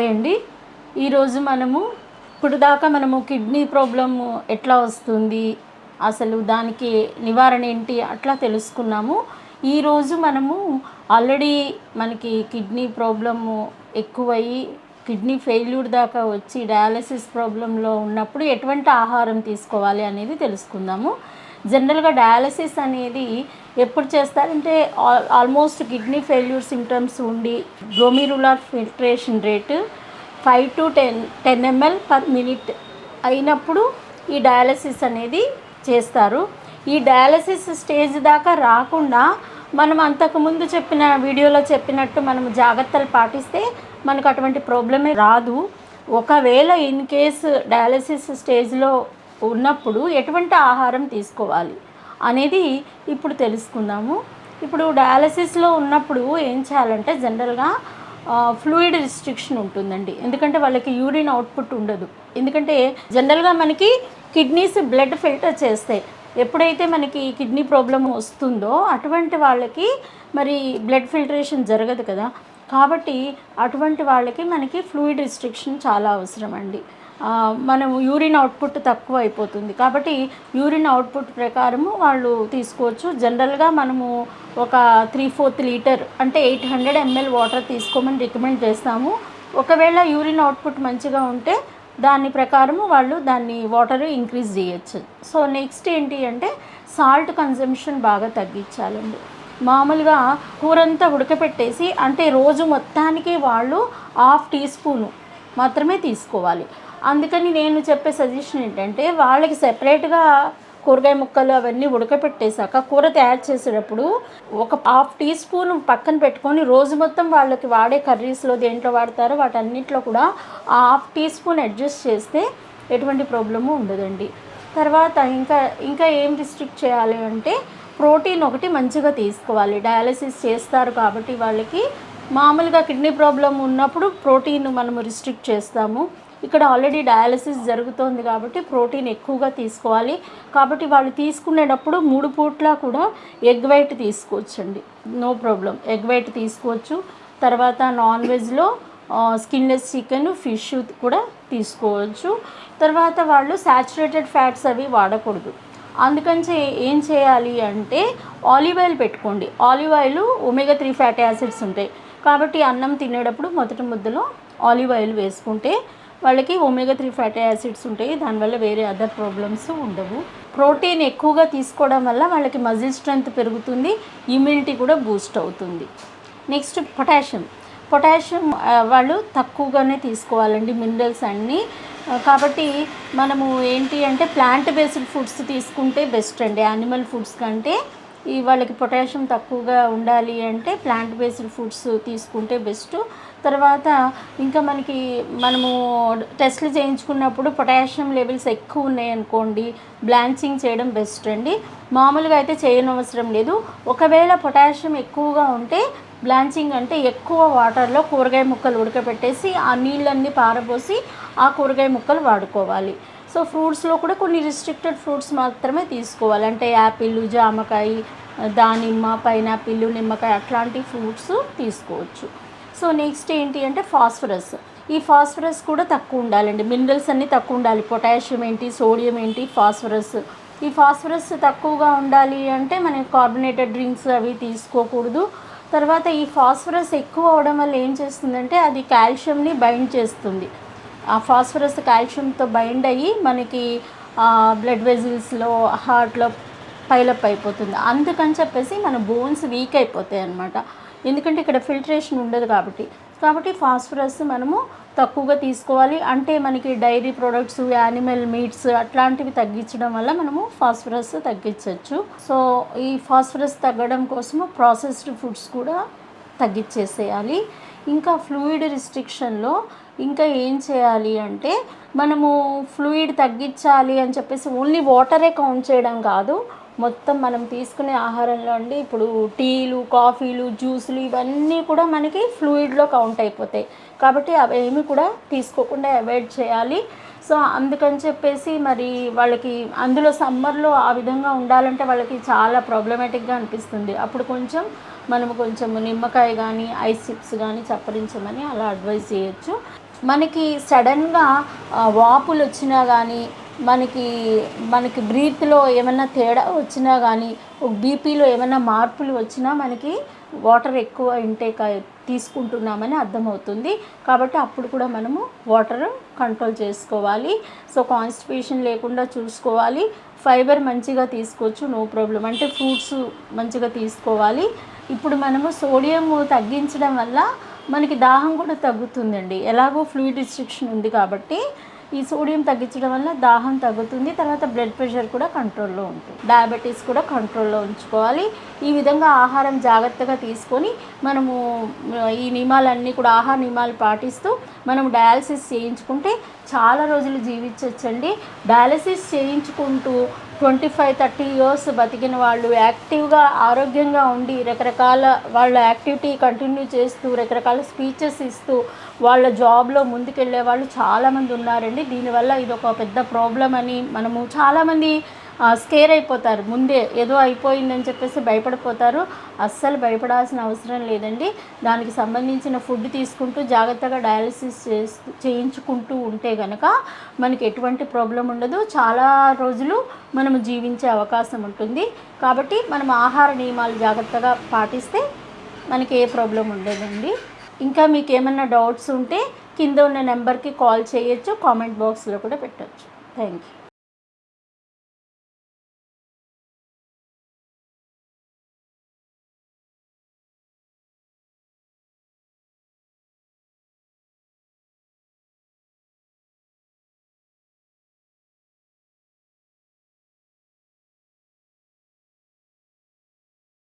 Hi అండి. ఈరోజు ఇప్పుడు దాకా మనము కిడ్నీ ప్రాబ్లము ఎట్లా వస్తుంది, అసలు దానికి నివారణ ఏంటి అట్లా తెలుసుకున్నాము. ఈరోజు ఆల్రెడీ మనకి కిడ్నీ ప్రాబ్లము ఎక్కువయ్యి కిడ్నీ ఫెయిల్యూర్ దాకా వచ్చి డయాలసిస్ ప్రాబ్లంలో ఉన్నప్పుడు ఎటువంటి ఆహారం తీసుకోవాలి అనేది తెలుసుకుందాము. జనరల్గా డయాలసిస్ అనేది ఎప్పుడు చేస్తారంటే ఆల్మోస్ట్ కిడ్నీ ఫెయిల్యూర్ సిమ్టమ్స్ ఉండి glomerular filtration rate 5 to 10 ml per minute అయినప్పుడు ఈ డయాలసిస్ అనేది చేస్తారు. ఈ డయాలసిస్ స్టేజ్ దాకా రాకుండా మనం అంతకుముందు చెప్పిన వీడియోలో చెప్పినట్టు మనం జాగ్రత్తలు పాటిస్తే మనకు అటువంటి ప్రాబ్లమే రాదు. ఒకవేళ ఇన్ కేస్ డయాలసిస్ స్టేజ్లో ఉన్నప్పుడు ఎటువంటి ఆహారం తీసుకోవాలి అనేది ఇప్పుడు తెలుసుకుందాము. ఇప్పుడు డయాలసిస్లో ఉన్నప్పుడు ఏం చేయాలంటే జనరల్గా ఫ్లూయిడ్ రిస్ట్రిక్షన్ ఉంటుందండి. ఎందుకంటే వాళ్ళకి యూరిన్ అవుట్పుట్ ఉండదు. ఎందుకంటే జనరల్గా మనకి కిడ్నీస్ బ్లడ్ ఫిల్టర్ చేస్తాయి. ఎప్పుడైతే మనకి కిడ్నీ ప్రాబ్లం వస్తుందో అటువంటి వాళ్ళకి మరి బ్లడ్ ఫిల్టరేషన్ జరగదు కదా. కాబట్టి అటువంటి వాళ్ళకి మనకి ఫ్లూయిడ్ రిస్ట్రిక్షన్ చాలా అవసరం అండి. మనము యూరిన్ అవుట్పుట్ తక్కువ అయిపోతుంది కాబట్టి యూరిన్ అవుట్పుట్ ప్రకారము వాళ్ళు తీసుకోవచ్చు. జనరల్గా మనము ఒక 3/4 లీటర్ అంటే 800 ml వాటర్ తీసుకోమని రికమెండ్ చేస్తాము. ఒకవేళ యూరిన్ అవుట్పుట్ మంచిగా ఉంటే దాని ప్రకారము వాళ్ళు దాన్ని వాటర్ ఇంక్రీజ్ చేయొచ్చు. సో నెక్స్ట్ ఏంటి అంటే సాల్ట్ కన్జంప్షన్ బాగా తగ్గించాలండి. మామూలుగా కూరంతా ఉడకపెట్టేసి అంటే రోజు మొత్తానికి వాళ్ళు 1/2 టీ స్పూను మాత్రమే తీసుకోవాలి. అందుకని నేను చెప్పే సజెషన్ ఏంటంటే వాళ్ళకి సెపరేట్గా కూరగాయ ముక్కలు అవన్నీ ఉడకపెట్టేశాక కూర తయారు చేసేటప్పుడు ఒక 1/2 టీ స్పూన్ పక్కన పెట్టుకొని రోజు మొత్తం వాళ్ళకి వాడే కర్రీస్లో దేంట్లో వాడతారో వాటన్నిటిలో కూడా 1/2 టీ స్పూన్ అడ్జస్ట్ చేస్తే ఎటువంటి ప్రాబ్లము ఉండదండి. తర్వాత ఇంకా ఏం రిస్ట్రిక్ట్ చేయాలి అంటే ప్రోటీన్ ఒకటి మంచిగా తీసుకోవాలి. డయాలసిస్ చేస్తారు కాబట్టి వాళ్ళకి మామూలుగా కిడ్నీ ప్రాబ్లం ఉన్నప్పుడు ప్రోటీన్ మనము రిస్ట్రిక్ట్ చేస్తాము. ఇక్కడ ఆల్రెడీ డయాలసిస్ జరుగుతోంది కాబట్టి ప్రోటీన్ ఎక్కువగా తీసుకోవాలి. కాబట్టి వాళ్ళు తీసుకునేటప్పుడు 3 పూట్లా కూడా ఎగ్ వైట్ తీసుకోవచ్చండి, నో ప్రాబ్లం. ఎగ్ వైట్ తీసుకోవచ్చు. తర్వాత నాన్ వెజ్లో స్కిన్లెస్ చికెన్, ఫిష్ కూడా తీసుకోవచ్చు. తర్వాత వాళ్ళు సాచురేటెడ్ ఫ్యాట్స్ అవి వాడకూడదు. అందుకని ఏం చేయాలి అంటే ఆలివ్ ఆయిల్ పెట్టుకోండి. Olive oil omega 3 fatty acids ఉంటాయి కాబట్టి అన్నం తినేటప్పుడు మొదటి ముద్దలో ఆలివ్ ఆయిల్ వేసుకుంటే వాళ్ళకి ఒమేగా 3 ఫ్యాటీ యాసిడ్స్ ఉంటాయి. దానివల్ల వేరే అదర్ ప్రాబ్లమ్స్ ఉండవు. ప్రోటీన్ ఎక్కువగా తీసుకోవడం వల్ల వాళ్ళకి మజిల్ స్ట్రెంగ్త్ పెరుగుతుంది, ఇమ్యూనిటీ కూడా బూస్ట్ అవుతుంది. నెక్స్ట్ పొటాషియం వాళ్ళు తక్కువగానే తీసుకోవాలండి, మినరల్స్ అన్నీ. కాబట్టి మనము ఏంటి అంటే ప్లాంట్ బేస్డ్ ఫుడ్స్ తీసుకుంటే బెస్ట్ అండి. యానిమల్ ఫుడ్స్ కంటే వాళ్ళకి పొటాషియం తక్కువగా ఉండాలి అంటే ప్లాంట్ బేస్డ్ ఫుడ్స్ తీసుకుంటే బెస్ట్. తర్వాత ఇంకా మనము టెస్ట్లు చేయించుకున్నప్పుడు పొటాషియం లెవెల్స్ ఎక్కువ ఉన్నాయనుకోండి బ్లాంచింగ్ చేయడం బెస్ట్ అండి. మామూలుగా అయితే చేయనవసరం లేదు. ఒకవేళ పొటాషియం ఎక్కువగా ఉంటే బ్లాంచింగ్ అంటే ఎక్కువ వాటర్లో కూరగాయ ముక్కలు ఉడకబెట్టేసి ఆ నీళ్ళన్నీ పారబోసి ఆ కూరగాయ ముక్కలు వాడుకోవాలి. సో ఫ్రూట్స్లో కూడా కొన్ని రిస్ట్రిక్టెడ్ ఫ్రూట్స్ మాత్రమే తీసుకోవాలి. అంటే యాపిల్, జామకాయ, దానిమ్మ, పైనాపిల్, నిమ్మకాయ అట్లాంటి ఫ్రూట్స్ తీసుకోవచ్చు. సో నెక్స్ట్ ఏంటి అంటే ఈ ఫాస్ఫరస్ కూడా తక్కువ ఉండాలండి. మినరల్స్ అన్నీ తక్కువ ఉండాలి. పొటాషియం ఏంటి, సోడియం ఏంటి, ఈ ఫాస్ఫరస్ తక్కువగా ఉండాలి అంటే మనం కార్బోనేటెడ్ డ్రింక్స్ అవి తీసుకోకూడదు. తర్వాత ఈ ఫాస్ఫరస్ ఎక్కువ అవడం వల్ల ఏం చేస్తుందంటే అది కాల్షియంని బైండ్ చేస్తుంది. ఆ ఫాస్ఫరస్ కాల్షియంతో బైండ్ అయ్యి మనకి బ్లడ్ వెజిల్స్లో, హార్ట్లో పైలప్ అయిపోతుంది. అందుకని చెప్పేసి మన బోన్స్ వీక్ అయిపోతాయి అన్నమాట. ఎందుకంటే ఇక్కడ ఫిల్టరేషన్ ఉండదు కాబట్టి ఫాస్ఫరస్ మనము తక్కువగా తీసుకోవాలి. అంటే మనకి డైరీ ప్రొడక్ట్స్, యానిమల్ మీట్స్ అట్లాంటివి తగ్గించడం వల్ల మనము ఫాస్ఫరస్ తగ్గించవచ్చు. సో ఈ ఫాస్ఫరస్ తగ్గడం కోసము ప్రాసెస్డ్ ఫుడ్స్ కూడా తగ్గించేసేయాలి. ఇంకా ఫ్లూయిడ్ రిస్ట్రిక్షన్లో ఇంకా ఏం చేయాలి అంటే మనము ఫ్లూయిడ్ తగ్గించాలి అని చెప్పేసి ఓన్లీ వాటరే కౌంట్ చేయడం కాదు, మొత్తం మనం తీసుకునే ఆహారంలో అండి ఇప్పుడు టీలు, కాఫీలు, జ్యూసులు ఇవన్నీ కూడా మనకి ఫ్లూయిడ్లో కౌంట్ అయిపోతాయి. కాబట్టి అవేమి కూడా తీసుకోకుండా అవాయిడ్ చేయాలి. సో అందుకని చెప్పేసి మరి వాళ్ళకి అందులో సమ్మర్లో ఆ విధంగా ఉండాలంటే వాళ్ళకి చాలా ప్రాబ్లమాటిక్గా అనిపిస్తుంది. అప్పుడు కొంచెం నిమ్మకాయ కానీ ఐస్ చిప్స్ కానీ చప్పరించమని అలా అడ్వైజ్ చేయొచ్చు. మనకి సడన్గా వాపులు వచ్చినా కానీ, మనకి మనకి బ్రీత్లో ఏమన్నా తేడా వచ్చినా కానీ, బీపీలో ఏమైనా మార్పులు వచ్చినా మనకి వాటర్ ఎక్కువ ఇంటేక్ తీసుకుంటున్నామని అర్థమవుతుంది. కాబట్టి అప్పుడు కూడా మనము వాటర్ కంట్రోల్ చేసుకోవాలి. సో కాన్స్టిపేషన్ లేకుండా చూసుకోవాలి. ఫైబర్ మంచిగా తీసుకోవచ్చు, నో ప్రాబ్లం. అంటే ఫ్రూట్స్ మంచిగా తీసుకోవాలి. ఇప్పుడు మనము సోడియం తగ్గించడం వల్ల మనకి దాహం కూడా తగ్గుతుందండి. ఎలాగో ఫ్లూయిడ్ రిస్ట్రిక్షన్ ఉంది కాబట్టి ఈ సోడియం తగ్గించడం వల్ల దాహం తగ్గుతుంది. తర్వాత బ్లడ్ ప్రెషర్ కూడా కంట్రోల్లో ఉంటుంది. డయాబెటీస్ కూడా కంట్రోల్లో ఉంచుకోవాలి. ఈ విధంగా ఆహారం జాగ్రత్తగా తీసుకొని మనము ఈ నియమాలన్నీ కూడా ఆహార నియమాలు పాటిస్తూ మనం డయాలసిస్ చేయించుకుంటే చాలా రోజులు జీవించవచ్చండి. డయాలసిస్ చేయించుకుంటూ 25-30 ఇయర్స్ బతికిన వాళ్ళు, యాక్టివ్గా ఆరోగ్యంగా ఉండి రకరకాల వాళ్ళ యాక్టివిటీ కంటిన్యూ చేస్తూ రకరకాల స్పీచెస్ ఇస్తూ వాళ్ళ జాబ్లో ముందుకెళ్ళే వాళ్ళు చాలామంది ఉన్నారండి. దీనివల్ల ఇది ఒక పెద్ద ప్రాబ్లం అని మనము చాలామంది స్కేర్ అయిపోతారు. ముందే ఏదో అయిపోయిందని చెప్పేసి భయపడిపోతారు. అస్సలు భయపడాల్సిన అవసరం లేదండి. దానికి సంబంధించిన ఫుడ్ తీసుకుంటూ జాగ్రత్తగా డయాలసిస్ చేయించుకుంటూ ఉంటే కనుక మనకి ఎటువంటి ప్రాబ్లం ఉండదు. చాలా రోజులు మనము జీవించే అవకాశం ఉంటుంది. కాబట్టి మనం ఆహార నియమాలు జాగ్రత్తగా పాటిస్తే మనకి ఏ ప్రాబ్లం ఉండదండి. ఇంకా మీకు ఏమైనా డౌట్స్ ఉంటే కింద ఉన్న నెంబర్కి కాల్ చేయొచ్చు, కామెంట్ బాక్స్లో కూడా పెట్టచ్చు. Thank you.